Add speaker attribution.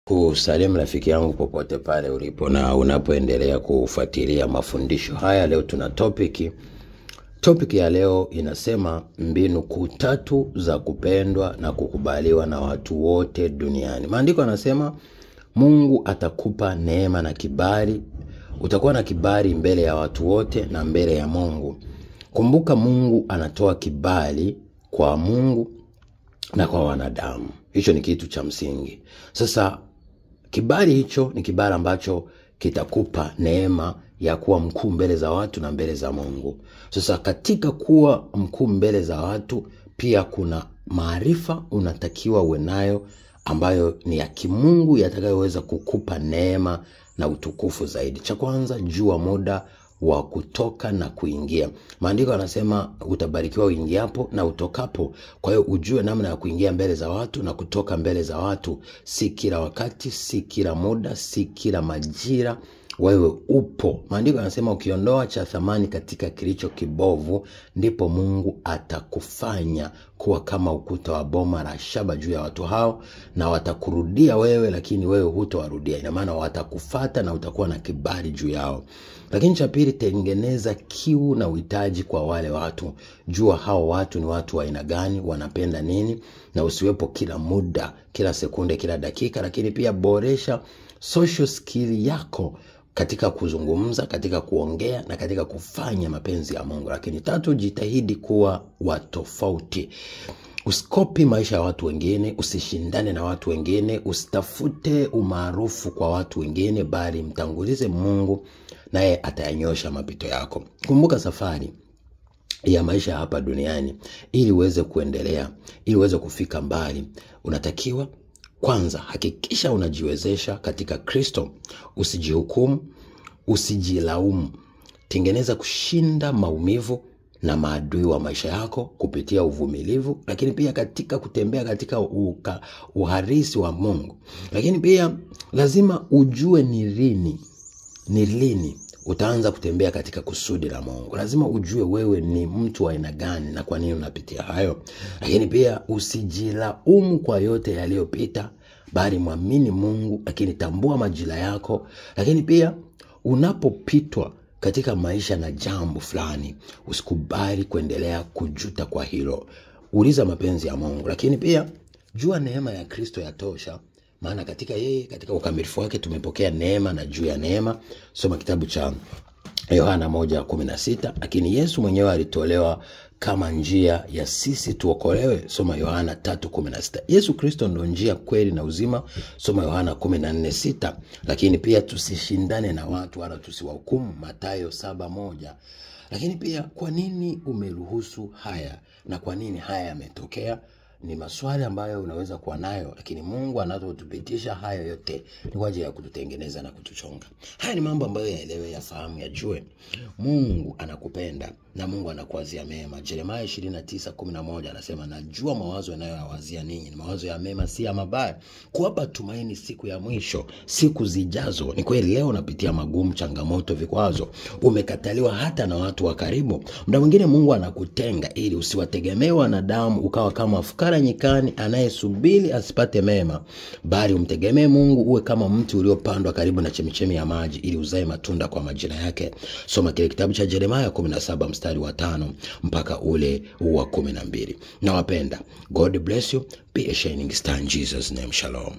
Speaker 1: Kusalimu rafiki yangu popote pale ulipo na unapoendelea kufuatilia mafundisho haya. Leo tuna topic ya leo inasema mbinu kuu 3 za kupendwa na kukubaliwa na watu wote duniani. Maandiko yanasema Mungu atakupa neema na kibali. Utakuwa na kibali mbele ya watu wote na mbele ya Mungu. Kumbuka Mungu anatoa kibali kwa Mungu na kwa wanadamu. Hicho ni kitu cha msingi. Sasa kibali hicho ni kibali ambacho kitakupa neema ya kuwa mkuu mbele za watu na mbele za Mungu. Sasa katika kuwa mkuu mbele za watu pia kuna maarifa unatakiwa uwe nayo ambayo ni ya kimungu yatakayoweza kukupa neema na utukufu zaidi. Cha kwanza, jua muda wa kutoka na kuingia. Maandiko yanasema utabarikiwa uingiapo na utokapo. Kwa hiyo ujue namna ya kuingia mbele za watu na kutoka mbele za watu. Si kila wakati, si kila muda, si kila majira wewe upo. Maandiko yanasema ukiondoa cha thamani katika kilicho kibovu, ndipo Mungu atakufanya kuwa kama ukuta wa boma la shaba juu ya watu hao, na watakurudia wewe lakini wewe hutowarudia. Ina maana watakufuata na utakuwa na kibali juu yao. Lakini cha pili, tengeneza kiu na uhitaji kwa wale watu. Jua hao watu ni watu wa aina gani, wanapenda nini, na usiwepo kila muda, kila sekunde, kila dakika. Lakini pia boresha social skill yako katika kuzungumza, katika kuongea na katika kufanya mapenzi ya Mungu. Lakini 3, jitahidi kuwa watofauti. Usikopi maisha ya watu wengine, usishindane na watu wengine, usitafute umaarufu kwa watu wengine, bali mtangulize Mungu naye atayanyosha mapito yako. Kumbuka safari ya maisha hapa duniani, ili uweze kuendelea, ili uweze kufika mbali, unatakiwa kwanza hakikisha unajiwezesha katika Kristo. Usijihukumu, usijilaumu. Tengeneza kushinda maumivu na maadui wa maisha yako kupitia uvumilivu, lakini pia katika kutembea katika uharisi wa Mungu. Lakini pia lazima ujue ni lini utaanza kutembea katika kusudi la Mungu. Lazima ujue wewe ni mtu wa aina gani na kwa nini unapitia hayo. Lakini pia usijilaumu kwa yote yaliyopita, bali muamini Mungu, lakini tambua majira yako. Lakini pia unapopitwa katika maisha na jambo fulani, usikubali kuendelea kujuta kwa hilo. Uliza mapenzi ya Mungu. Lakini pia jua neema ya Kristo yatosha, maana katika yeye, katika ukamilifu wake tumepokea neema na juu ya neema. Soma kitabu cha Yohana 1:16. Lakini Yesu mwenyewe alitolewa kama njia ya sisi tuokolewe. Soma Yohana 3:16. Yesu Kristo ndo njia, kweli na uzima. Soma Yohana 14:6. Lakini pia tusishindane na watu wala tusiwahukumu. Mathayo 7:1. Lakini pia kwa nini umeruhusu haya na kwa nini haya yametokea? Ni maswali ambayo unaweza kuwa nayo, lakini Mungu anapotupitisha haya yote ni kwa ajili ya kututengeneza na kutuchonga. Haya ni mambo ambayo yaelewe, yafahamu, yajue. Mungu anakupenda na Mungu anakuwazia mema. Yeremia 29:11 anasema, najua mawazo yanayowazia ninyi ni mawazo ya mema, si ya mabaya, kuwapa tumaini siku ya mwisho, siku zijazo. Ni kweli leo unapitia magumu, changamoto, vikwazo, umekataliwa hata na watu wa karibu. Muda mwingine Mungu anakutenga ili usiwategemee wanadamu, ukawa kama fukara nyikani anayesubiri asipate mema, bali umtegemee Mungu, uwe kama mti uliopandwa karibu na chemichemi ya maji, ili uzae matunda kwa majira yake. Soma kile kitabu cha Yeremia 17 mstari wa 5 mpaka ule wa 12. Nawapenda. God bless you. Be a shining star in Jesus' name. Shalom.